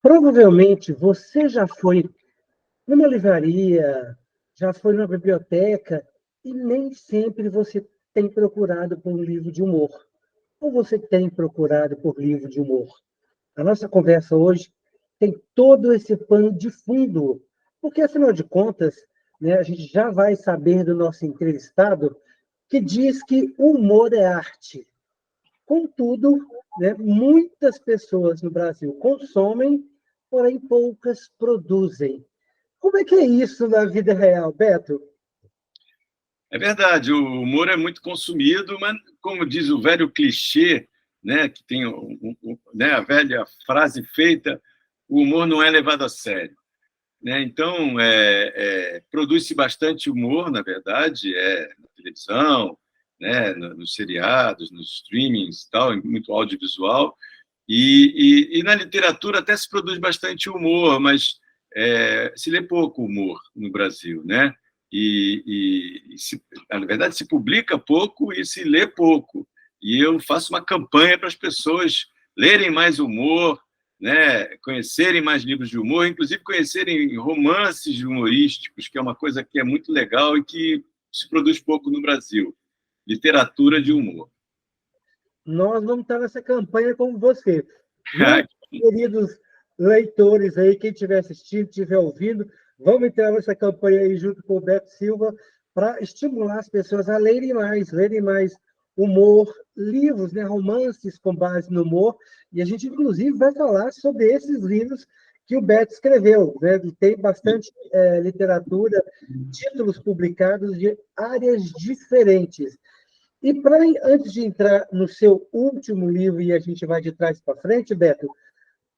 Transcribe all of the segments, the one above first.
Provavelmente você já foi numa livraria, já foi numa biblioteca, e nem sempre você tem procurado por um livro de humor. Ou você tem procurado por livro de humor? A nossa conversa hoje tem todo esse pano de fundo, porque, afinal de contas, né, a gente já vai saber do nosso entrevistado que diz que o humor é arte. Contudo, né, muitas pessoas no Brasil consomem, porém poucas produzem. Como é que é isso na vida real, Beto? É verdade, o humor é muito consumido, mas, como diz o velho clichê, né, que tem né, a velha frase feita, o humor não é levado a sério. Né? Então, produz-se bastante humor, na verdade, na televisão, né, nos seriados, nos streamings, tal, muito audiovisual, e na literatura até se produz bastante humor, mas se lê pouco humor no Brasil, né? Na verdade, se publica pouco e se lê pouco. E eu faço uma campanha para as pessoas lerem mais humor, né, conhecerem mais livros de humor, inclusive conhecerem romances humorísticos, que é uma coisa que é muito legal e que se produz pouco no Brasil. Literatura de humor. Nós vamos estar nessa campanha com você. Viu, queridos leitores aí, quem estiver assistindo, estiver ouvindo, vamos entrar nessa campanha aí junto com o Beto Silva para estimular as pessoas a lerem mais humor, livros, né, romances com base no humor, e a gente, inclusive, vai falar sobre esses livros que o Beto escreveu, né? Tem bastante literatura, títulos publicados de áreas diferentes. E antes de entrar no seu último livro, e a gente vai de trás para frente, Beto,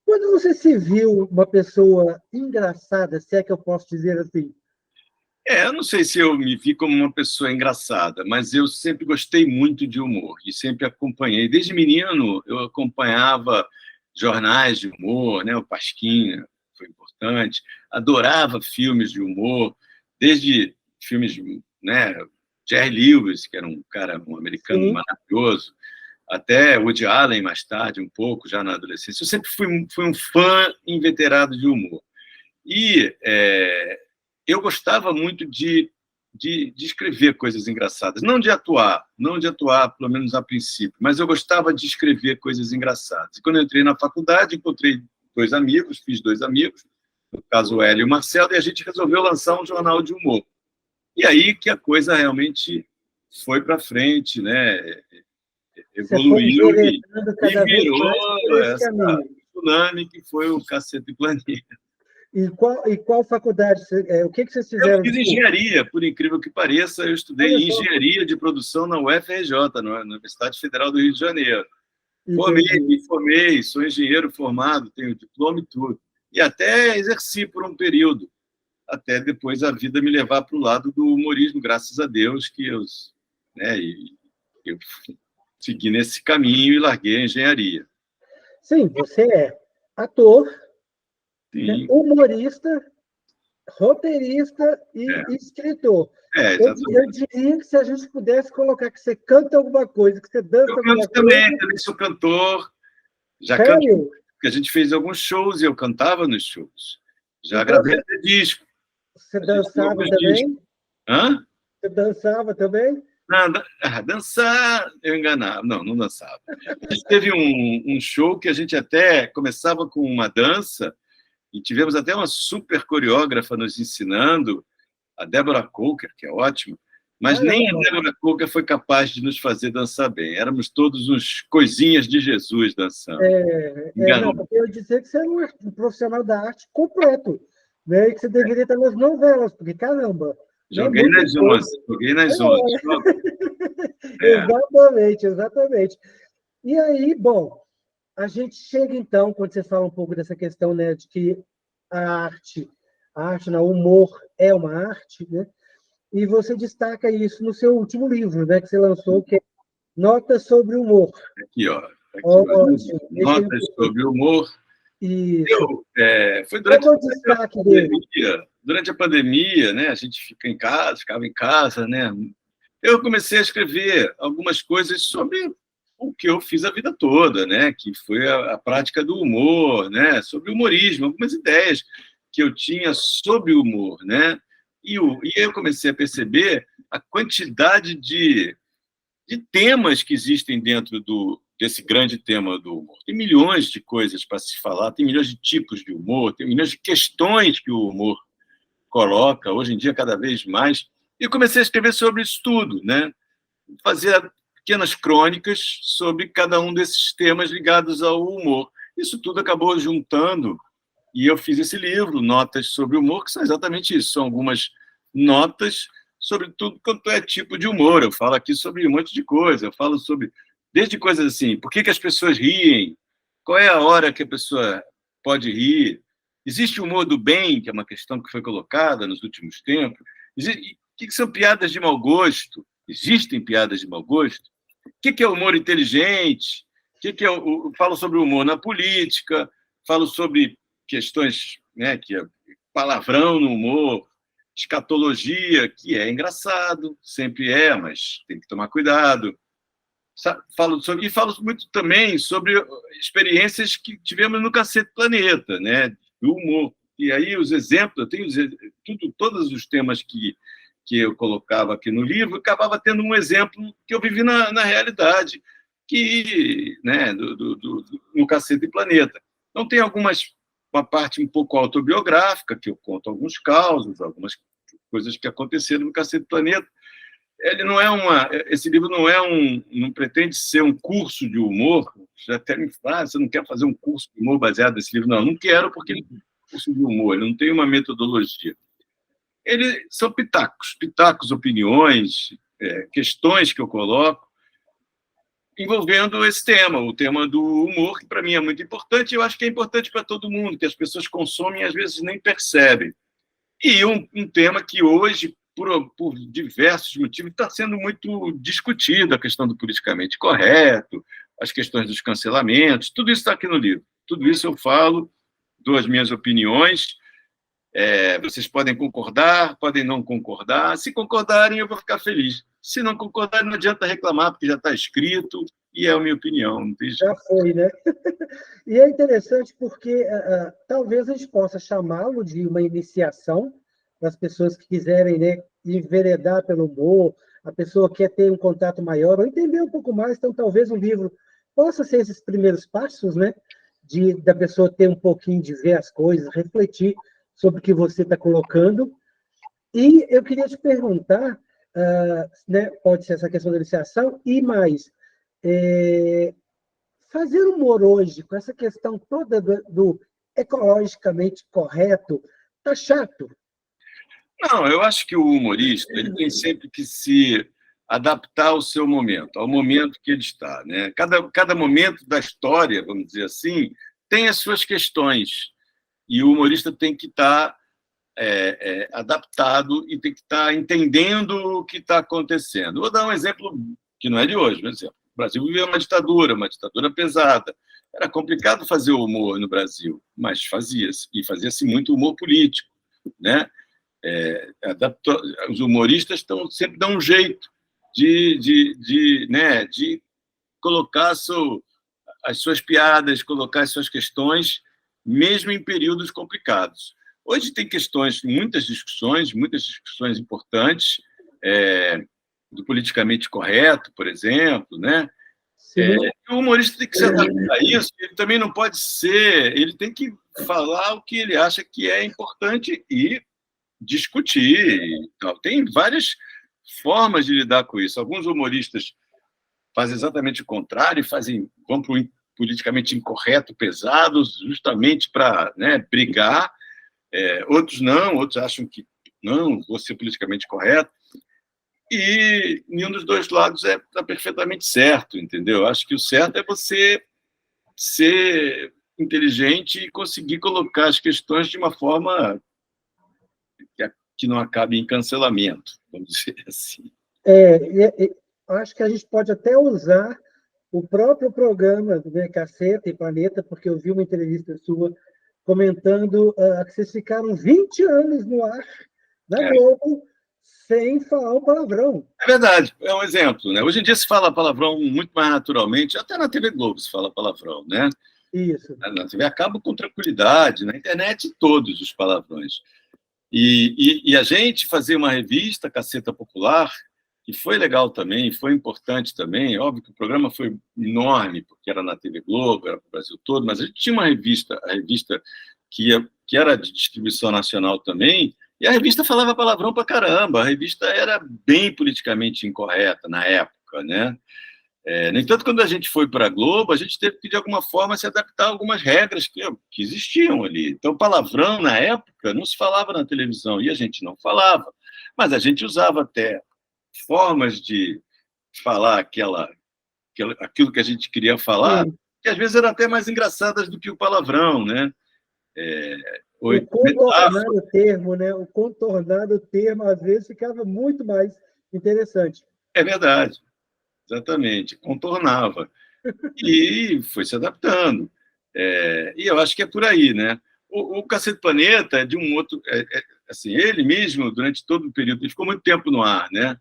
quando você se viu uma pessoa engraçada, se é que eu posso dizer assim? Eu não sei se eu me vi como uma pessoa engraçada, mas eu sempre gostei muito de humor e sempre acompanhei. Desde menino, eu acompanhava jornais de humor, né? O Pasquinha foi importante. Adorava filmes de humor, desde filmes, né? Jerry Lewis, que era um americano Sim. maravilhoso, até Woody Allen mais tarde, um pouco, já na adolescência. Eu sempre fui um fã inveterado de humor. E eu gostava muito de escrever coisas engraçadas, não de atuar, pelo menos a princípio, mas eu gostava de escrever coisas engraçadas. E quando eu entrei na faculdade, encontrei fiz dois amigos, no caso o Hélio e o Marcelo, e a gente resolveu lançar um jornal de humor. E aí que a coisa realmente foi para frente, né? Você foi Evoluiu enveredando e cada vez virou mais por esse essa caminho. tsunami que foi o Cacete Planeta. E qual faculdade? O que vocês Eu fizeram de fiz curso? engenharia, por incrível que pareça, eu Olha estudei só, engenharia de produção na UFRJ, na Universidade Federal do Rio de Janeiro. entendi. Me formei, sou engenheiro formado, tenho diploma e tudo. E até exerci por um período, até depois a vida me levar para o lado do humorismo, graças a Deus que eu segui nesse caminho e larguei a engenharia. Sim, você é ator, né, Sim, humorista, roteirista e é, escritor. Eu exatamente. diria que se a gente pudesse colocar que você canta alguma coisa, que você Eu dança canto alguma também, coisa, também sou cantor, já canto, sério? porque a gente fez alguns shows e eu cantava nos shows. Já Então, gravei até disco. você A gente tem dançava alguns discos. também? Hã? Você dançava também? Não, dançar, eu enganava. Não, não dançava. A gente teve um show que a gente até começava com uma dança e tivemos até uma super coreógrafa nos ensinando, a Débora Coker, que é ótima, mas nem a Caramba! Débora Coker foi capaz de nos fazer dançar bem. Éramos todos uns coisinhas de Jesus dançando. Não, Enganou. porque eu ia dizer que você era um profissional da arte completo, né? E que você deveria estar nas novelas, porque, caramba, né? Joguei Muito nas bom. 11. Joguei nas 11. É, Exatamente, exatamente. E aí, bom, a gente chega então, quando você fala um pouco dessa questão, né, de que a arte, não, o humor é uma arte, né? E você destaca isso no seu último livro, né, que você lançou, que é Notas sobre o Humor. aqui, ó. Aqui, ó. Ótimo, deixa eu Notas sobre o humor. isso. Foi Qual que durante é o a destaque dele? pandemia. Durante a pandemia, né? A gente ficava em casa, né? Eu comecei a escrever algumas coisas sobre o que eu fiz a vida toda, né? Que foi a prática do humor, né? Sobre humorismo, algumas ideias que eu tinha sobre o humor, né? E eu comecei a perceber a quantidade de temas que existem dentro desse grande tema do humor. Tem milhões de coisas para se falar, tem milhões de tipos de humor, tem milhões de questões que o humor coloca, hoje em dia, cada vez mais. E eu comecei a escrever sobre isso tudo, né? Fazer pequenas crônicas sobre cada um desses temas ligados ao humor. Isso tudo acabou juntando, e eu fiz esse livro, Notas sobre Humor, que são exatamente isso, são algumas notas sobre tudo quanto é tipo de humor. Eu falo aqui sobre um monte de coisa, eu falo sobre, desde coisas assim, por que as pessoas riem, qual é a hora que a pessoa pode rir, existe o humor do bem, que é uma questão que foi colocada nos últimos tempos, o que são piadas de mau gosto, existem piadas de mau gosto, o que é humor inteligente, falo sobre o humor na política, falo sobre questões, né, que é palavrão no humor, escatologia, que é engraçado, sempre é, mas tem que tomar cuidado. Falo muito também sobre experiências que tivemos no Cacete Planeta, né, do humor. E aí os exemplos, eu tenho todos os temas que eu colocava aqui no livro, acabava tendo um exemplo que eu vivi na realidade, né, no Cacete Planeta. Então, tem uma parte um pouco autobiográfica, que eu conto alguns causos, algumas coisas que aconteceram no Cacete Planeta. Esse livro não pretende ser um curso de humor. Já até me fala, você não quer fazer um curso de humor baseado nesse livro? Não quero, porque ele é um curso de humor, ele não tem uma metodologia. São pitacos, opiniões, questões que eu coloco, envolvendo esse tema, o tema do humor, que para mim é muito importante, e eu acho que é importante para todo mundo, que as pessoas consomem e às vezes nem percebem. E um tema que hoje, por diversos motivos, está sendo muito discutido, a questão do politicamente correto, as questões dos cancelamentos, tudo isso está aqui no livro. Tudo isso eu falo, dou as minhas opiniões. Vocês podem concordar, podem não concordar. Se concordarem, eu vou ficar feliz. Se não concordarem, não adianta reclamar, porque já está escrito e é a minha opinião. Não tem jeito. Já foi, né? E é interessante porque talvez a gente possa chamá-lo de uma iniciação para as pessoas que quiserem, né, enveredar pelo humor, a pessoa quer ter um contato maior ou entender um pouco mais, então talvez o livro possa ser esses primeiros passos, né, da pessoa ter um pouquinho de ver as coisas, refletir sobre o que você está colocando. E eu queria te perguntar, né, pode ser essa questão da iniciação, e mais, fazer humor hoje, com essa questão toda do ecologicamente correto, tá chato? Não, eu acho que o humorista ele tem sempre que se adaptar ao seu momento, ao momento que ele está, né? Cada momento da história, vamos dizer assim, tem as suas questões. E o humorista tem que estar adaptado e tem que estar entendendo o que está acontecendo. Vou dar um exemplo que não é de hoje, por exemplo. O Brasil viveu uma ditadura pesada. Era complicado fazer humor no Brasil, mas fazia-se, e fazia-se muito humor político, né? Os humoristas sempre dão um jeito de colocar as suas piadas, colocar as suas questões, mesmo em períodos complicados. Hoje tem muitas discussões importantes, do politicamente correto, por exemplo, né? O humorista tem que se adaptar a isso, ele também não pode ele tem que falar o que ele acha que é importante e discutir. Então, tem várias formas de lidar com isso. Alguns humoristas fazem exatamente o contrário, vão para o politicamente incorreto, pesado, justamente para, né, brigar. Outros não, outros acham que não, vou ser politicamente correto. E nenhum dos dois lados está perfeitamente certo, entendeu? Acho que o certo é você ser inteligente e conseguir colocar as questões de uma forma que não acabe em cancelamento, vamos dizer assim. Acho que a gente pode até usar o próprio programa, né, Caceta e Planeta, porque eu vi uma entrevista sua comentando que vocês ficaram 20 anos no ar, na Globo, sem falar o palavrão. É verdade, é um exemplo, né? Hoje em dia se fala palavrão muito mais naturalmente, até na TV Globo se fala palavrão, né? Isso. Na TV a cabo com tranquilidade, na internet todos os palavrões. E a gente fazia uma revista, Caceta Popular, que foi legal também, foi importante também. Óbvio que o programa foi enorme, porque era na TV Globo, era para o Brasil todo, mas a gente tinha uma revista, a revista que era de distribuição nacional também, e a revista falava palavrão para caramba, a revista era bem politicamente incorreta na época, né? No entanto, quando a gente foi para a Globo, a gente teve que, de alguma forma, se adaptar a algumas regras que existiam ali. Então, palavrão, na época, não se falava na televisão, e a gente não falava. Mas a gente usava até formas de falar aquilo que a gente queria falar, Sim. que às vezes eram até mais engraçadas do que o palavrão, né? O contornado termo, né? O contornado termo, às vezes, ficava muito mais interessante. É verdade. Exatamente, contornava. E foi se adaptando. E eu acho que é por aí, né? O Cacete Planeta é de um outro... assim, ele mesmo, durante todo o período, ele ficou muito tempo no ar, né?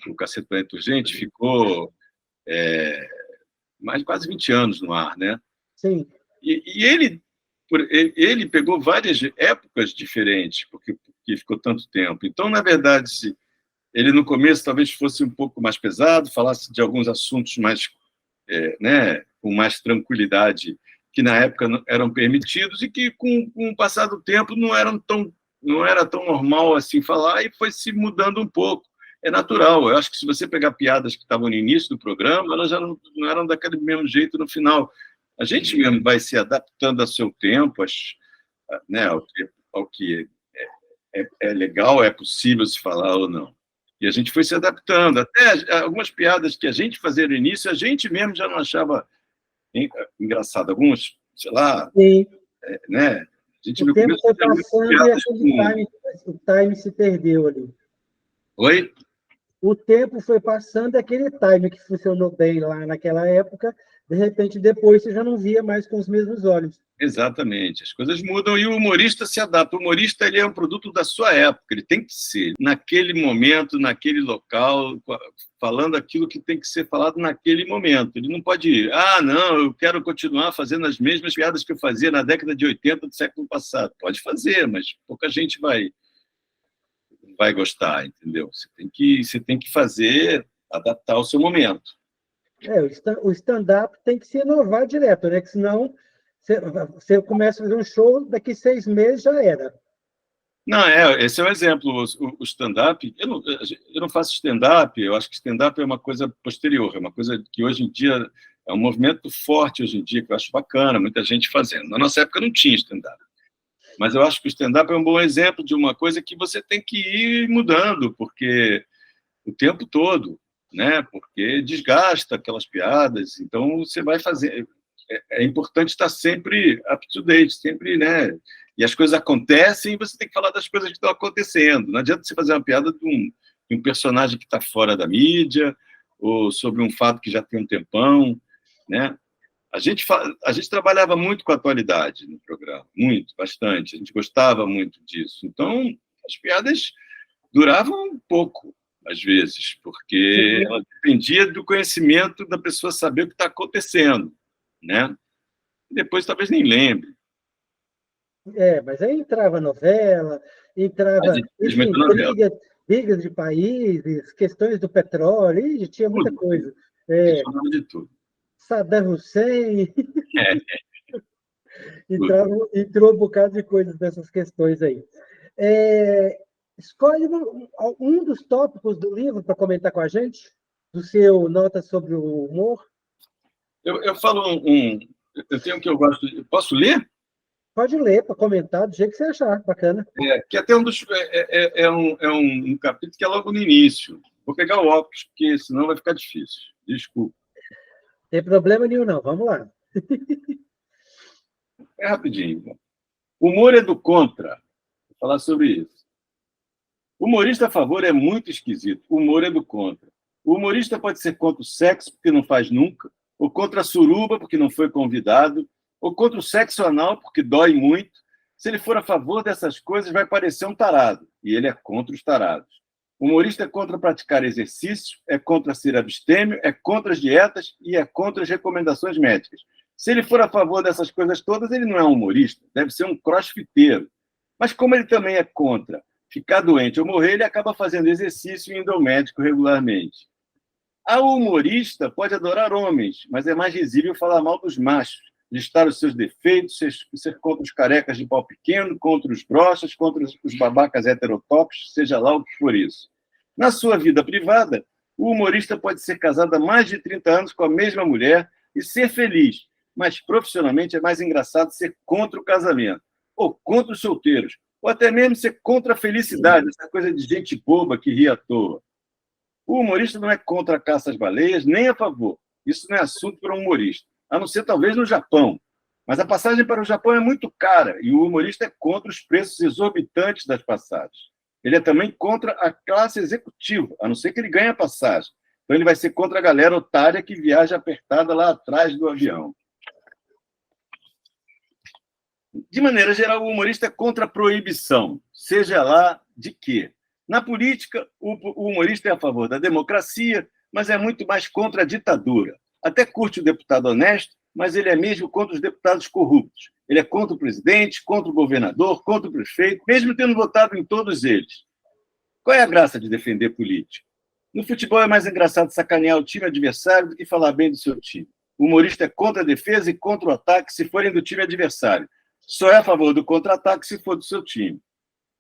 O Cacete Planeta Urgente ficou mais de quase 20 anos no ar, né? Sim. E ele pegou várias épocas diferentes, porque ficou tanto tempo. Então, na verdade, ele no começo talvez fosse um pouco mais pesado, falasse de alguns assuntos mais, né, com mais tranquilidade, que na época eram permitidos e que com o passar do tempo não era tão normal assim falar, e foi se mudando um pouco. É natural. Eu acho que se você pegar piadas que estavam no início do programa, elas já não eram daquele mesmo jeito no final. A gente mesmo vai se adaptando ao seu tempo, né, ao que é legal, é possível se falar ou não. E a gente foi se adaptando. Até algumas piadas que a gente fazia no início, a gente mesmo já não achava engraçado. Alguns, sei lá, né? A gente O tempo foi passando e aquele o time se perdeu ali. Oi? O tempo foi passando e aquele time que funcionou bem lá naquela época, de repente, depois você já não via mais com os mesmos olhos. Exatamente. As coisas mudam e o humorista se adapta. O humorista ele é um produto da sua época, ele tem que ser naquele momento, naquele local, falando aquilo que tem que ser falado naquele momento. Ele não pode ir, não, eu quero continuar fazendo as mesmas piadas que eu fazia na década de 80 do século passado. Pode fazer, mas pouca gente vai gostar, entendeu? Você tem que fazer, adaptar ao seu momento. O stand-up tem que se inovar direto, né? Que senão você começa a fazer um show, daqui 6 meses já era. Não, esse é um exemplo. O stand-up, eu não faço stand-up, eu acho que stand-up é uma coisa posterior, é uma coisa que hoje em dia é um movimento forte hoje em dia, que eu acho bacana, muita gente fazendo. Na nossa época não tinha stand-up. Mas eu acho que o stand-up é um bom exemplo de uma coisa que você tem que ir mudando, porque o tempo todo, né? Porque desgasta aquelas piadas, então você vai fazer. É importante estar sempre up to date, sempre, né? E as coisas acontecem e você tem que falar das coisas que estão acontecendo. Não adianta você fazer uma piada de um personagem que está fora da mídia ou sobre um fato que já tem um tempão, né? A gente trabalhava muito com a atualidade no programa, muito, bastante. A gente gostava muito disso. Então, as piadas duravam um pouco, às vezes, porque ela dependia do conhecimento da pessoa saber o que está acontecendo, né? E depois talvez nem lembre. Mas aí entrava novela, entrava brigas de países, questões do petróleo, e tinha muita coisa. De tudo. Saddam Hussein. Entrou um bocado de coisas dessas questões aí. Escolhe um dos tópicos do livro para comentar com a gente, do seu Nota sobre o Humor. Eu falo eu tenho um que eu gosto. Posso ler? Pode ler, para comentar, do jeito que você achar, bacana. Que até um capítulo que é logo no início. Vou pegar o óculos, porque senão vai ficar difícil. Desculpa. Não tem problema nenhum, não. Vamos lá. É rapidinho. O humor é do contra. Vou falar sobre isso. O humorista a favor é muito esquisito. O humor é do contra. O humorista pode ser contra o sexo, porque não faz nunca, ou contra a suruba, porque não foi convidado, ou contra o sexo anal, porque dói muito. Se ele for a favor dessas coisas, vai parecer um tarado. E ele é contra os tarados. O humorista é contra praticar exercício, é contra ser abstêmio, é contra as dietas e é contra as recomendações médicas. Se ele for a favor dessas coisas todas, ele não é um humorista, deve ser um crossfiteiro. Mas como ele também é contra ficar doente ou morrer, ele acaba fazendo exercício e indo ao médico regularmente. A humorista pode adorar homens, mas é mais risível falar mal dos machos, listar os seus defeitos, ser contra os carecas de pau pequeno, contra os broxas, contra os babacas heterotópicos, seja lá o que for isso. Na sua vida privada, o humorista pode ser casado há mais de 30 anos com a mesma mulher e ser feliz, mas profissionalmente é mais engraçado ser contra o casamento, ou contra os solteiros, ou até mesmo ser contra a felicidade, essa coisa de gente boba que ri à toa. O humorista não é contra a caça às baleias, nem a favor. Isso não é assunto para um humorista, a não ser talvez no Japão. Mas a passagem para o Japão é muito cara e o humorista é contra os preços exorbitantes das passagens. Ele é também contra a classe executiva, a não ser que ele ganhe a passagem. Então ele vai ser contra a galera otária que viaja apertada lá atrás do avião. De maneira geral, o humorista é contra a proibição, seja lá de quê. Na política, o humorista é a favor da democracia, mas é muito mais contra a ditadura. Até curte o deputado honesto, mas ele é mesmo contra os deputados corruptos. Ele é contra o presidente, contra o governador, contra o prefeito, mesmo tendo votado em todos eles. Qual é a graça de defender político? No futebol é mais engraçado sacanear o time adversário do que falar bem do seu time. O humorista é contra a defesa e contra o ataque se forem do time adversário. Só é a favor do contra-ataque se for do seu time.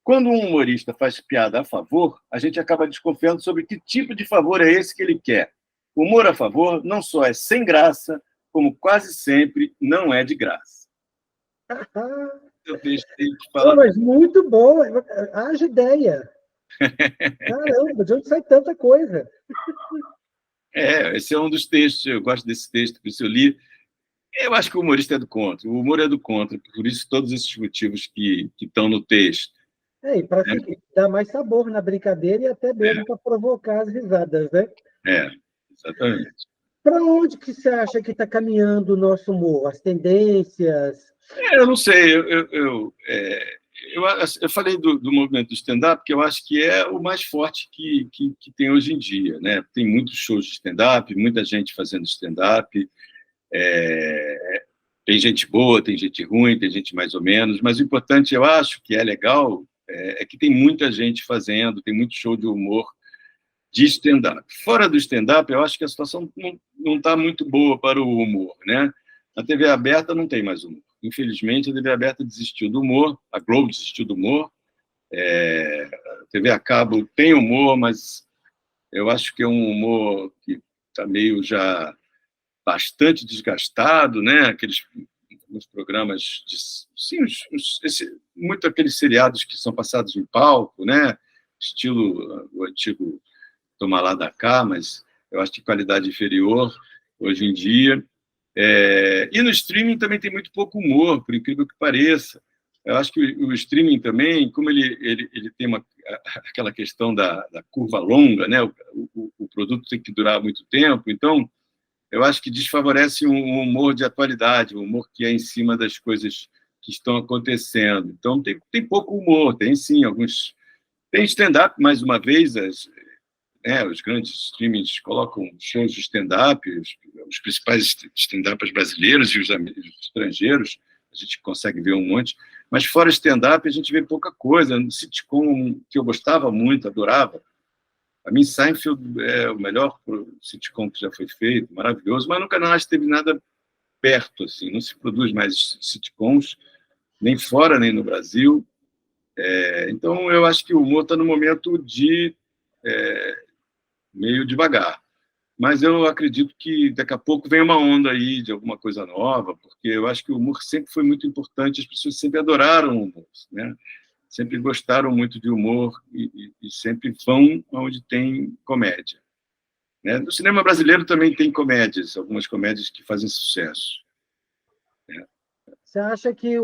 Quando um humorista faz piada a favor, a gente acaba desconfiando sobre que tipo de favor é esse que ele quer. O humor a favor não só é sem graça, como quase sempre não é de graça. Eu tenho que falar. Mas muito bom, haja ideia. Caramba, de onde sai tanta coisa? Esse é um dos textos, eu gosto desse texto que eu li. Eu acho que o humorista é do contra, o humor é do contra, por isso todos esses motivos que estão no texto. E para dar mais sabor na brincadeira e até mesmo para provocar as risadas, né? Exatamente. Para onde que você acha que está caminhando o nosso humor? As tendências? Eu não sei, eu falei do movimento do stand-up, que eu acho que é o mais forte que tem hoje em dia, né? Tem muitos shows de stand-up, muita gente fazendo stand-up, tem gente boa, tem gente ruim, tem gente mais ou menos, mas o importante, eu acho, que é legal, é que tem muita gente fazendo, tem muito show de humor de stand-up. Fora do stand-up, eu acho que a situação não está muito boa para o humor, né? A TV aberta não tem mais humor. Infelizmente, a TV aberta desistiu do humor, a Globo desistiu do humor, a TV a cabo tem humor, mas eu acho que é um humor que está meio já bastante desgastado, né? Aqueles programas muito aqueles seriados que são passados em palco, né? Estilo o antigo Toma Lá da Cá, mas eu acho de qualidade inferior hoje em dia. E no streaming também tem muito pouco humor, por incrível que pareça. Eu acho que o streaming também, como ele tem aquela questão da curva longa, né? O produto tem que durar muito tempo, então eu acho que desfavorece um humor de atualidade, um humor que é em cima das coisas que estão acontecendo. Então, tem pouco humor, tem sim alguns... Tem stand-up, mais uma vez, os grandes streamings colocam shows de stand-up, os principais stand-ups brasileiros e os estrangeiros, a gente consegue ver um monte, mas fora stand-up a gente vê pouca coisa. No sitcom, que eu gostava muito, adorava, a mim, Seinfeld é o melhor sitcom que já foi feito, maravilhoso, mas nunca mais teve nada perto, assim, não se produz mais sitcoms, nem fora, nem no Brasil. Então, eu acho que o humor está no momento de meio devagar. Mas eu acredito que daqui a pouco vem uma onda aí de alguma coisa nova, porque eu acho que o humor sempre foi muito importante, as pessoas sempre adoraram o humor, né? Sempre gostaram muito de humor e sempre vão onde tem comédia, né? No cinema brasileiro também tem comédias, algumas comédias que fazem sucesso. Você acha que,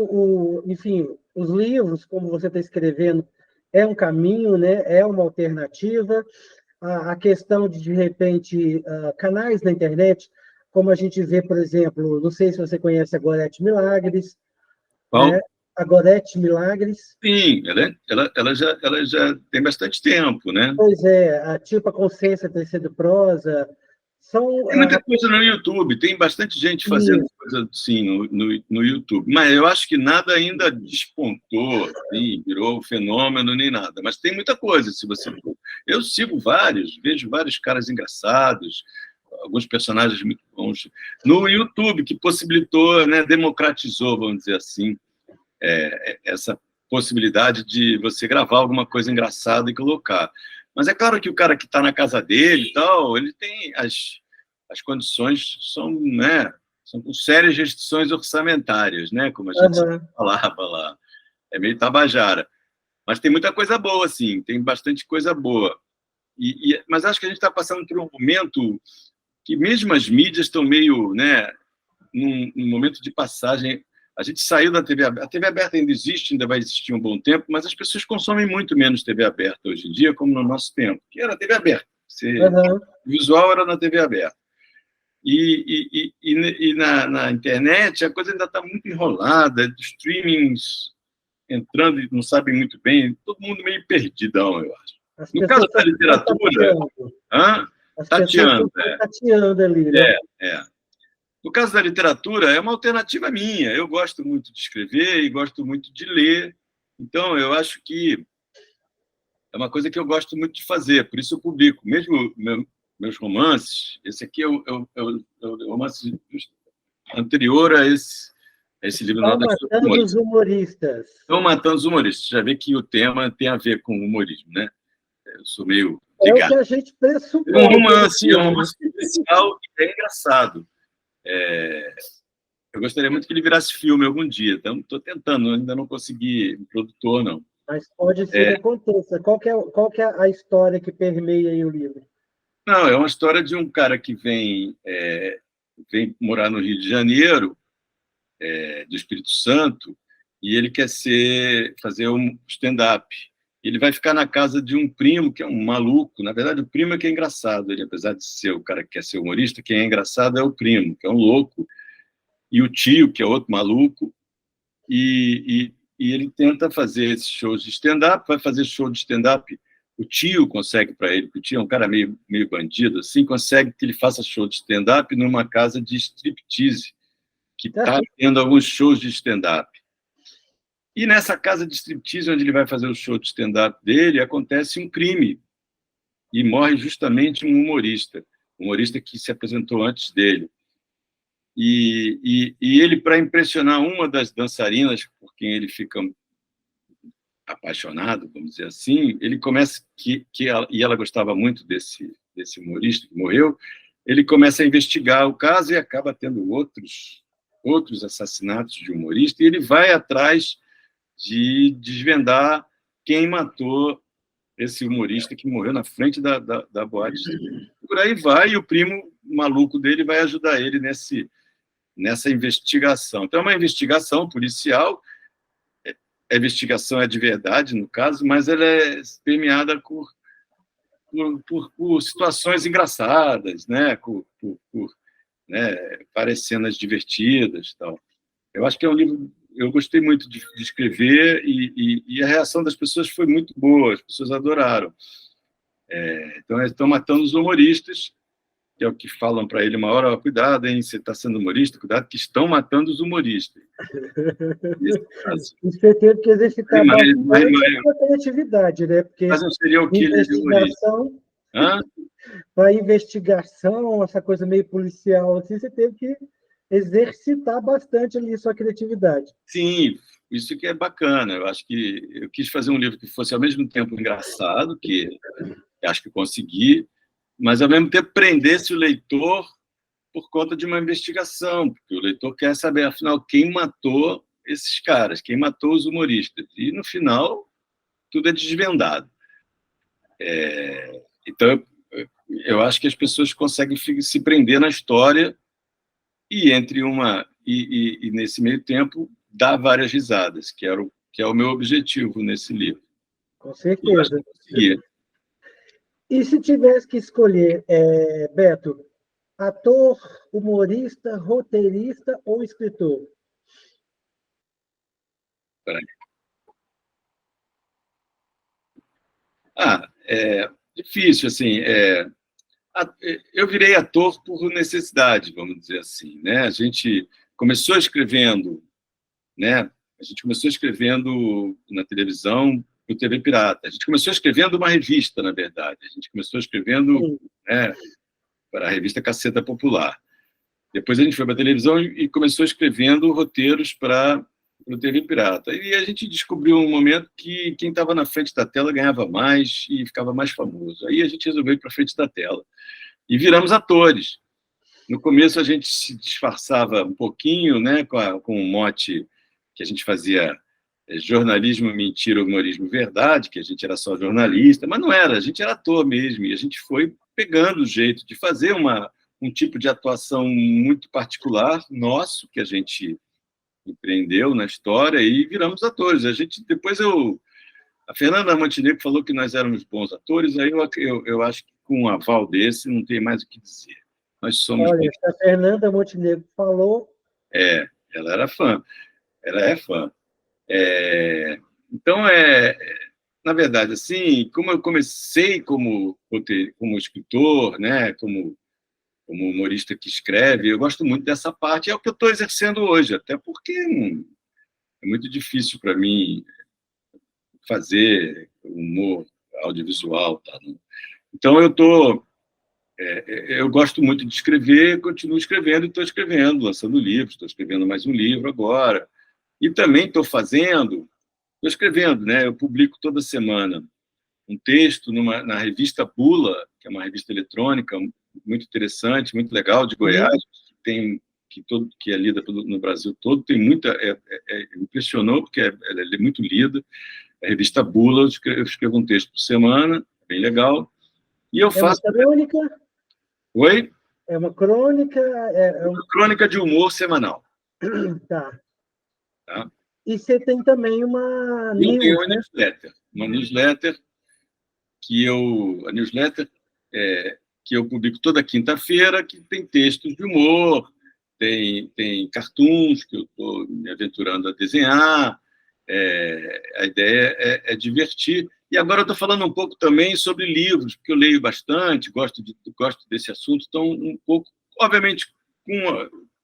enfim, os livros, como você está escrevendo, é um caminho, né? É uma alternativa? A questão de repente, canais na internet, como a gente vê, por exemplo, não sei se você conhece a Gorete Milagres, né? a Gorete Milagres. Sim, ela já tem bastante tempo, né? Pois é, a Tipo a Consciência Tecido Prosa. São, Tem muita coisa no YouTube, tem bastante gente fazendo coisa assim no YouTube, mas eu acho que nada ainda despontou, assim, virou fenômeno nem nada, mas tem muita coisa, se você for. Eu sigo vários, vejo vários caras engraçados, alguns personagens muito bons no YouTube, que possibilitou, né, democratizou, vamos dizer assim, essa possibilidade de você gravar alguma coisa engraçada e colocar. Mas é claro que o cara que está na casa dele e tal, ele tem as condições são, né, são com sérias restrições orçamentárias, né, como a gente falava lá. É meio tabajara. Mas tem muita coisa boa, sim, tem bastante coisa boa. Mas acho que a gente está passando por um momento que mesmo as mídias estão meio, né, num momento de passagem. A gente saiu da TV aberta. A TV aberta ainda existe, ainda vai existir um bom tempo, mas as pessoas consomem muito menos TV aberta hoje em dia, como no nosso tempo, que era TV aberta. O visual era na TV aberta. E na internet a coisa ainda está muito enrolada, streamings entrando e não sabem muito bem, todo mundo meio perdidão, eu acho. No caso da literatura, tateando ali, né? No caso da literatura, é uma alternativa minha. Eu gosto muito de escrever e gosto muito de ler. Então, eu acho que é uma coisa que eu gosto muito de fazer. Por isso eu publico. Mesmo meus romances, esse aqui é o romance anterior a esse livro. Estão matando os humoristas. Estão matando os humoristas. Já vê que o tema tem a ver com o humorismo, né? Eu sou meio ligado. É o que a gente pressupõe. É um romance especial e é engraçado. Eu gostaria muito que ele virasse filme algum dia. Então, estou tentando, ainda não consegui produtor, não. Mas pode ser que aconteça. Qual que é a história que permeia aí o livro? Não, é uma história de um cara que vem morar no Rio de Janeiro, do Espírito Santo, e ele quer fazer um stand-up. Ele vai ficar na casa de um primo, que é um maluco. Na verdade, o primo é que é engraçado. Ele, apesar de ser o cara que quer ser humorista, quem é engraçado é o primo, que é um louco, e o tio, que é outro maluco. E ele tenta fazer esses shows de stand-up, vai fazer show de stand-up. O tio consegue para ele, porque o tio é um cara meio bandido, assim, consegue que ele faça show de stand-up numa casa de striptease, que está tendo alguns shows de stand-up. E nessa casa de striptease, onde ele vai fazer o show de stand-up dele, acontece um crime. E morre justamente um humorista que se apresentou antes dele. E ele, para impressionar uma das dançarinas por quem ele fica apaixonado, vamos dizer assim, ele começa, e ela gostava muito desse humorista que morreu, ele começa a investigar o caso e acaba tendo outros assassinatos de humorista, e ele vai atrás de desvendar quem matou esse humorista que morreu na frente da boate. Por aí vai, e o primo maluco dele vai ajudar ele nessa investigação. Então, é uma investigação policial, a investigação é de verdade, no caso, mas ela é permeada por situações engraçadas, né? Várias cenas divertidas. Tal. Eu acho que é um livro... Eu gostei muito de escrever e a reação das pessoas foi muito boa, as pessoas adoraram. Então, eles estão matando os humoristas, que é o que falam para ele uma hora: cuidado, hein, você está sendo humorista, cuidado que estão matando os humoristas. Você teve que exercitar bastante a criatividade, né? Porque mas não seria o que ele é humorista. Para investigação, essa coisa meio policial, assim, você teve que exercitar bastante ali sua criatividade. Sim, isso que é bacana. Eu acho que eu quis fazer um livro que fosse ao mesmo tempo engraçado, que acho que consegui, mas ao mesmo tempo prendesse o leitor por conta de uma investigação, porque o leitor quer saber, afinal, quem matou esses caras, quem matou os humoristas. E, no final, tudo é desvendado. Então, eu acho que as pessoas conseguem se prender na história e nesse meio tempo dar várias risadas, que é o meu objetivo nesse livro. Com certeza. E se tivesse que escolher, Beto, ator, humorista, roteirista ou escritor? Peraí. É difícil, assim. Eu virei ator por necessidade, vamos dizer assim, né? A gente começou escrevendo, né? A gente começou escrevendo na televisão, no TV Pirata. A gente começou escrevendo uma revista, na verdade. A gente começou escrevendo, né, para a revista Caceta Popular. Depois a gente foi para a televisão e começou escrevendo roteiros para o TV Pirata. E a gente descobriu um momento que quem estava na frente da tela ganhava mais e ficava mais famoso. Aí a gente resolveu ir para frente da tela. E viramos atores. No começo a gente se disfarçava um pouquinho, né, com o mote que a gente fazia jornalismo, mentira, humorismo, verdade, que a gente era só jornalista, mas não era, a gente era ator mesmo, e a gente foi pegando o jeito de fazer um tipo de atuação muito particular nosso, que a gente empreendeu na história, e viramos atores. Depois a Fernanda Montenegro falou que nós éramos bons atores, aí eu acho que com um aval desse não tem mais o que dizer. Nós somos... Olha, se a Fernanda Montenegro falou... Ela era fã. Ela é fã. Então, na verdade, assim, como eu comecei como escritor, né, como humorista que escreve, eu gosto muito dessa parte, é o que eu estou exercendo hoje, até porque é muito difícil para mim fazer humor audiovisual. Tá? Então, eu gosto muito de escrever, continuo escrevendo e estou escrevendo, lançando livros, estou escrevendo mais um livro agora. E também estou escrevendo, né? Eu publico toda semana um texto na revista Bula, que é uma revista eletrônica muito interessante, muito legal, de Goiás, que é lida no Brasil todo, tem muita... impressionou, porque ela é muito lida. A revista Bula, eu escrevo um texto por semana, bem legal. E eu faço... uma crônica? Oi? É uma crônica? Uma crônica de humor semanal. Tá. Tá? E você tem também uma newsletter. Uma newsletter que eu publico toda quinta-feira, que tem textos de humor, tem cartoons que eu estou me aventurando a desenhar. A ideia é divertir. E agora eu estou falando um pouco também sobre livros, porque eu leio bastante, gosto desse assunto, então um pouco, obviamente,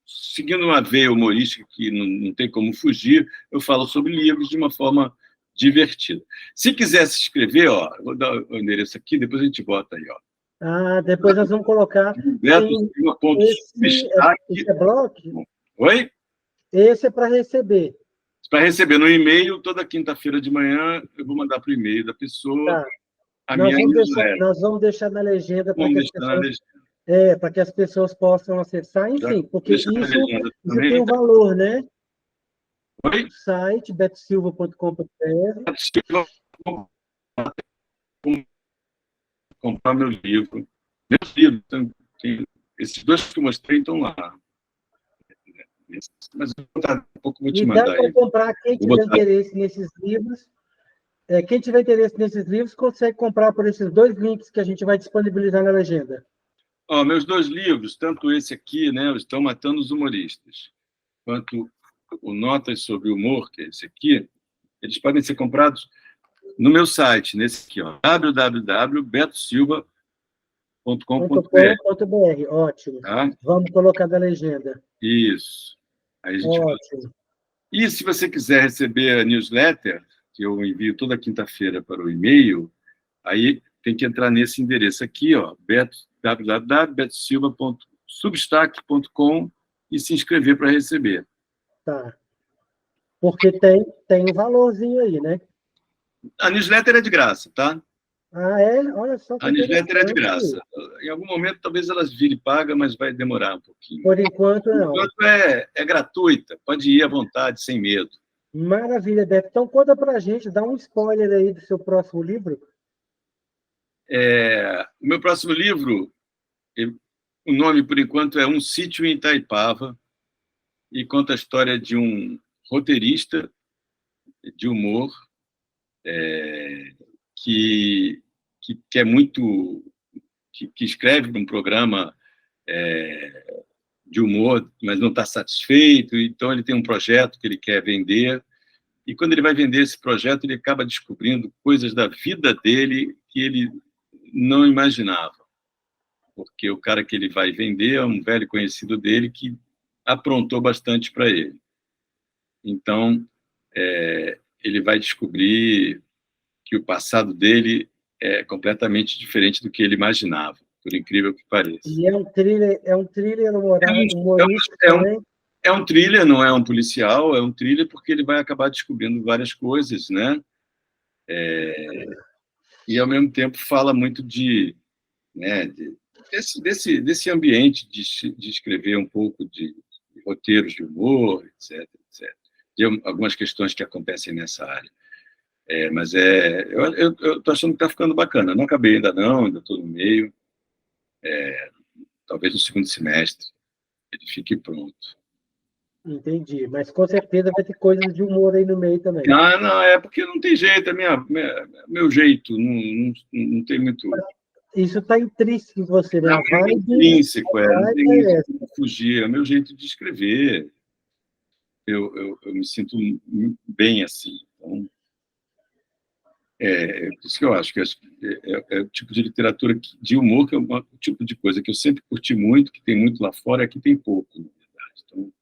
seguindo uma veia humorística que não tem como fugir, eu falo sobre livros de uma forma divertida. Se quiser se inscrever, ó, eu vou dar o endereço aqui, depois a gente bota aí. Ó. Depois nós vamos colocar... Esse é bloco? Oi? Esse é para receber. Para receber no e-mail, toda quinta-feira de manhã, eu vou mandar para o e-mail da pessoa nós vamos deixar na legenda para que as pessoas possam acessar, enfim, porque isso tem um valor, né? Oi? O site betsilva.com.br. Comprar meu livro. Meus livros, esses dois que eu mostrei estão lá. Mas eu vou te mandar. Dá para comprar, quem tiver interesse nesses livros. Quem tiver interesse nesses livros consegue comprar por esses dois links que a gente vai disponibilizar na legenda. Meus dois livros, tanto esse aqui, né, Estão Matando os Humoristas, quanto o Notas sobre o Humor, que é esse aqui, eles podem ser comprados no meu site, nesse aqui, www.betosilva.com.br. Ótimo. Tá? Vamos colocar na legenda. Isso. Aí a gente ótimo. E se você quiser receber a newsletter, que eu envio toda quinta-feira para o e-mail, aí tem que entrar nesse endereço aqui, ó, www.betosilva.substack.com e se inscrever para receber. Tá. Porque tem um valorzinho aí, né? A newsletter é de graça, tá? Olha só que a newsletter é de graça. Em algum momento, talvez elas virem paga, mas vai demorar um pouquinho. Por enquanto, não. Por enquanto, é gratuita. Pode ir à vontade, sem medo. Maravilha, Beto. Então, conta pra gente, dá um spoiler aí do seu próximo livro. O meu próximo livro, o nome, por enquanto, é Um Sítio em Itaipava, e conta a história de um roteirista de humor que é muito... que escreve um programa de humor, mas não está satisfeito, então ele tem um projeto que ele quer vender, e quando ele vai vender esse projeto, ele acaba descobrindo coisas da vida dele que ele não imaginava, porque o cara que ele vai vender é um velho conhecido dele que aprontou bastante para ele. Então, ele vai descobrir que o passado dele é completamente diferente do que ele imaginava, por incrível que pareça. E é um thriller humorístico também? É um thriller, não é um policial, é um thriller porque ele vai acabar descobrindo várias coisas, né? E, ao mesmo tempo, fala muito desse ambiente de escrever um pouco de roteiros de humor, etc, etc. E algumas questões que acontecem nessa área. Mas eu estou achando que está ficando bacana. Não acabei ainda não, ainda estou no meio. Talvez no segundo semestre ele fique pronto. Entendi, mas com certeza vai ter coisas de humor aí no meio também. Não, é porque não tem jeito, meu jeito, não tem muito... Isso está intrínseco em você, né? Não, é intrínseco, não tem como fugir, é o meu jeito de escrever. Eu me sinto bem assim. Então, por isso que eu acho que é o tipo de literatura de humor, que é o tipo de coisa que eu sempre curti muito, que tem muito lá fora, e aqui tem pouco, na verdade. Então,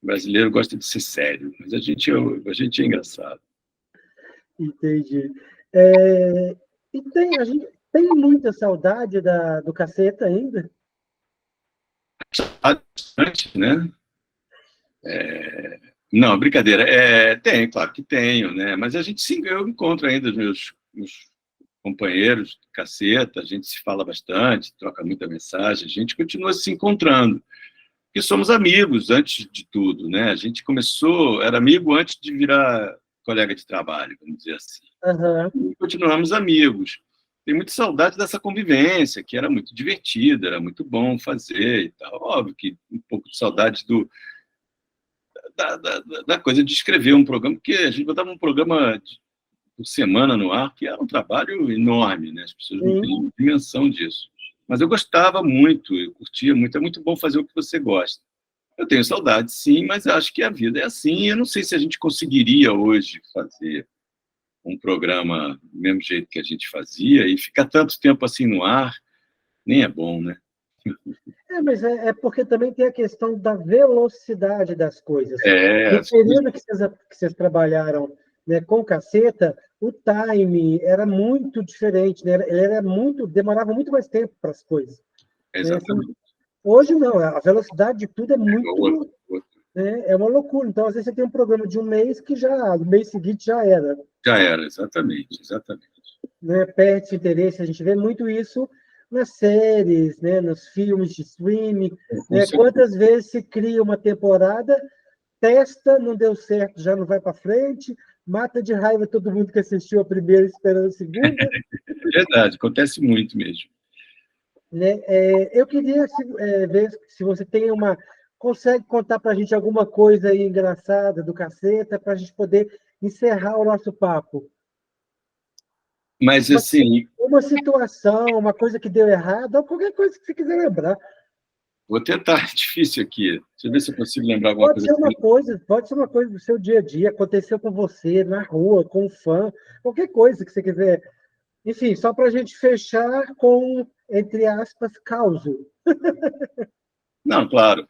o brasileiro gosta de ser sério, mas a gente é engraçado. Entendi. E a gente tem muita saudade do Caceta ainda? Bastante, né? Não, brincadeira. Tem, claro que tenho, né? Mas eu encontro ainda os meus companheiros de Caceta, a gente se fala bastante, troca muita mensagem, a gente continua se encontrando, porque somos amigos antes de tudo, né? A gente era amigo antes de virar colega de trabalho, vamos dizer assim. Uhum. E continuamos amigos. Tenho muita saudade dessa convivência, que era muito divertida, era muito bom fazer e tal. Óbvio que um pouco de saudade da coisa de escrever um programa, porque a gente botava um programa por semana no ar, que era um trabalho enorme, né? As pessoas não têm dimensão disso. Mas eu gostava muito, eu curtia muito, é muito bom fazer o que você gosta. Eu tenho saudade, sim, mas eu acho que a vida é assim, eu não sei se a gente conseguiria hoje fazer um programa do mesmo jeito que a gente fazia, e ficar tanto tempo assim no ar, nem é bom, né? Mas é porque também tem a questão da velocidade das coisas. No período que vocês trabalharam, né, com Caceta, o time era muito diferente, né? Demorava muito mais tempo para as coisas. Exatamente. Né? Hoje não, a velocidade de tudo é muito... É uma loucura. Então, às vezes, você tem um programa de um mês que no mês seguinte já era. Já era, exatamente. Né? Perde interesse, a gente vê muito isso nas séries, né? Nos filmes de streaming. Né? Quantas vezes se cria uma temporada, testa, não deu certo, já não vai para frente, mata de raiva todo mundo que assistiu a primeira esperando a segunda. É verdade, acontece muito mesmo. Né? Eu queria ver se você consegue contar para a gente alguma coisa aí engraçada do Caceta, para a gente poder encerrar o nosso papo. Mas, assim... Uma situação, uma coisa que deu errado, ou qualquer coisa que você quiser lembrar. Vou tentar, é difícil aqui. Deixa eu ver se eu consigo lembrar alguma coisa. Pode ser uma coisa do seu dia a dia, aconteceu com você, na rua, com um fã, qualquer coisa que você quiser. Enfim, só para a gente fechar com, entre aspas, causo. Não, claro.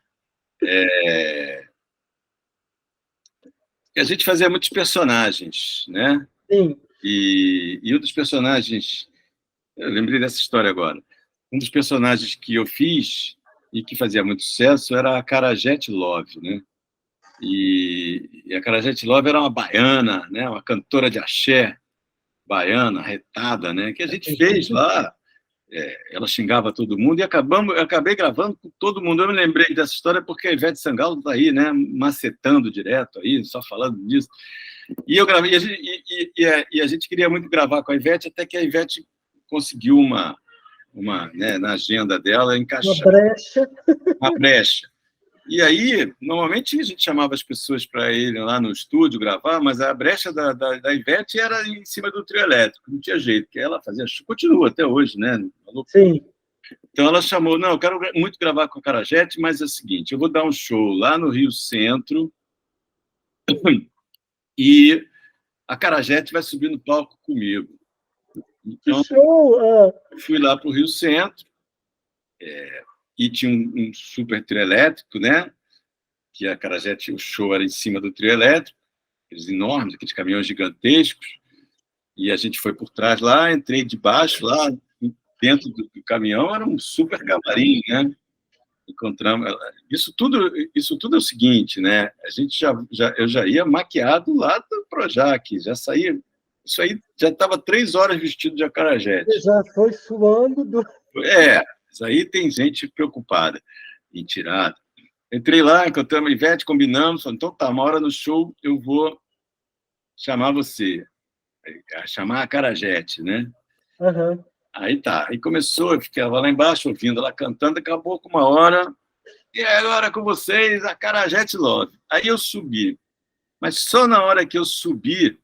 A gente fazia muitos personagens, né? Sim. E um dos personagens... Eu lembrei dessa história agora. Um dos personagens que eu fiz e que fazia muito sucesso era a Carajete Love, né? E a Carajete Love era uma baiana, né? Uma cantora de axé baiana, retada, né? Que a gente fez lá. Ela xingava todo mundo e eu acabei gravando com todo mundo. Eu me lembrei dessa história porque a Ivete Sangalo está aí, né? Macetando direto aí, só falando disso. E eu gravei, e a gente queria muito gravar com a Ivete, até que a Ivete conseguiu né, na agenda dela encaixar uma brecha. E aí, normalmente, a gente chamava as pessoas para irem lá no estúdio gravar, mas a brecha da Ivete era em cima do trio elétrico, não tinha jeito, porque ela fazia... Continua até hoje, né? Sim. Então, ela chamou, não, eu quero muito gravar com a Carajete, mas é o seguinte, eu vou dar um show lá no Rio Centro, E a Carajete vai subir no palco comigo. Então, show! eu fui lá para o Rio Centro, e tinha um super trio elétrico, né? Que a Carajete, o show era em cima do trio elétrico, aqueles enormes, aqueles caminhões gigantescos, e a gente foi por trás lá, entrei de baixo lá, dentro do caminhão, era um super camarim, né? Encontramos... Isso tudo é o seguinte, né? A gente eu já ia maquiado lá do Projac, já saía... Isso aí já estava 3 horas vestido de acarajete. Você já foi suando do... Isso aí tem gente preocupada em tirar. Entrei lá, encontramos a Ivete, combinamos, falamos, então tá, uma hora no show eu vou chamar você, chamar a Carajete, né? Uhum. Aí tá, aí começou, eu ficava lá embaixo ouvindo ela cantando, acabou com uma hora, e agora com vocês, a Carajete Love. Aí eu subi, mas só na hora que eu subi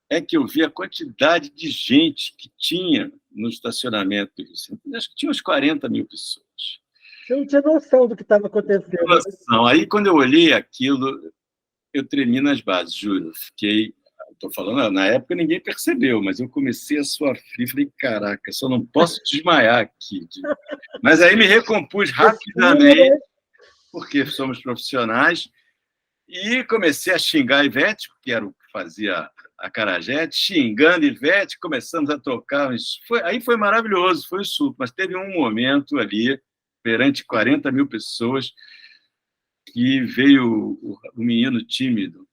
é que eu vi a quantidade de gente que tinha no estacionamento do Rio Centro. Acho que tinha uns 40 mil pessoas. Você não tinha noção do que estava acontecendo. Noção. Aí, quando eu olhei aquilo, eu tremi nas bases, juro. Fiquei... Estou falando, na época ninguém percebeu, mas eu comecei a suar frio e falei, caraca, só não posso desmaiar aqui. Mas aí me recompus rapidamente, porque somos profissionais, e comecei a xingar a Ivete, que era o que fazia a Carajete, xingando Ivete, começamos a tocar. Aí foi maravilhoso, foi o suco, mas teve um momento ali, perante 40 mil pessoas, que veio o menino tímido,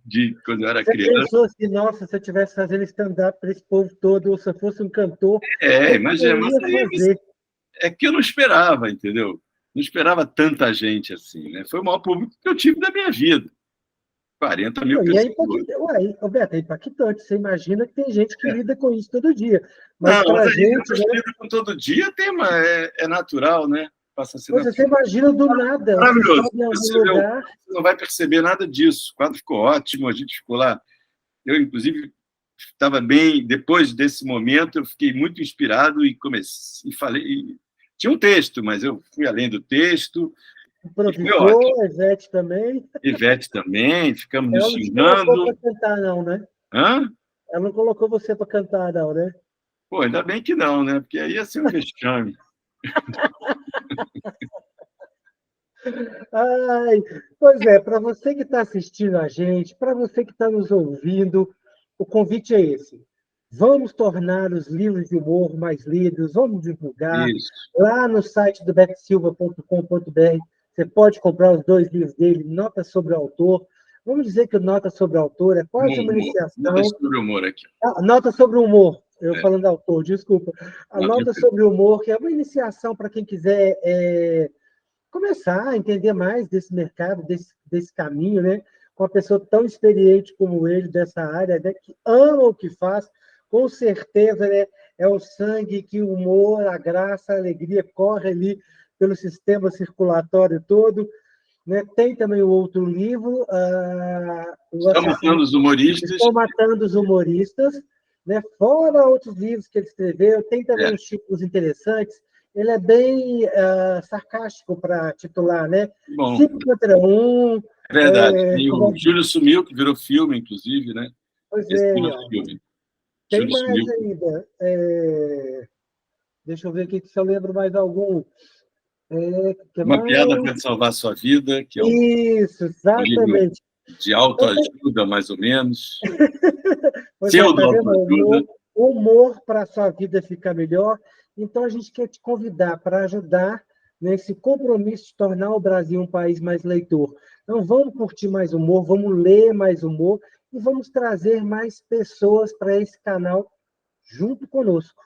de quando eu era criança. Você pensou assim, nossa, se eu estivesse fazendo stand-up para esse povo todo, ou se eu fosse um cantor, imagina, é que eu não esperava, entendeu? Não esperava tanta gente assim, né? Foi o maior público que eu tive da minha vida. 40 mil pessoas. Roberto, é impactante. Você imagina que tem gente que lida com isso todo dia. Mas para a gente... lida com todo dia, é natural, né? Passa a ser natural. Você imagina do nada. Maravilhoso. Você não vai perceber nada disso. O quadro ficou ótimo, a gente ficou lá. Eu, inclusive, estava bem. Depois desse momento, eu fiquei muito inspirado e comecei, e falei... Tinha um texto, mas eu fui além do texto. Improvisou, Ivete também. Ivete também, ficamos nos xingando. Ela não colocou para cantar, não, né? Hã? Ela não colocou você para cantar, não, né? Pô, ainda bem que não, né? Porque aí ia ser um vexame. Pois é, para você que está assistindo a gente, para você que está nos ouvindo, o convite é esse. Vamos tornar os livros de humor mais lidos, vamos divulgar. Isso. Lá no site do betsilva.com.br, você pode comprar os 2 livros dele, Nota sobre o Autor. Vamos dizer que o Nota sobre o Autor é quase uma iniciação. Nota sobre o humor aqui. Nota sobre o humor. Eu falando autor, desculpa. A Nota sobre o humor, que é uma iniciação para quem quiser começar a entender mais desse mercado, desse caminho, né? Com uma pessoa tão experiente como ele, dessa área, né? Que ama o que faz. Com certeza, né? É o sangue que o humor, a graça, a alegria corre ali pelo sistema circulatório todo. Né? Tem também o outro livro... Estão matando os humoristas. Estão matando os humoristas. Né? Fora outros livros que ele escreveu. Tem também uns títulos interessantes. Ele é bem sarcástico para titular, né? Bom. 5 contra 1. É verdade. E o Júlio Sumiu, que virou filme, inclusive, né? Pois filme. Tem mais ainda. Deixa eu ver aqui se eu lembro mais algum. Uma piada para salvar a sua vida, que é Isso, exatamente. De autoajuda, mais ou menos. Pseudo-autoajuda. Humor para a sua vida ficar melhor. Então, a gente quer te convidar para ajudar nesse compromisso de tornar o Brasil um país mais leitor. Então, vamos curtir mais humor, vamos ler mais humor e vamos trazer mais pessoas para esse canal junto conosco.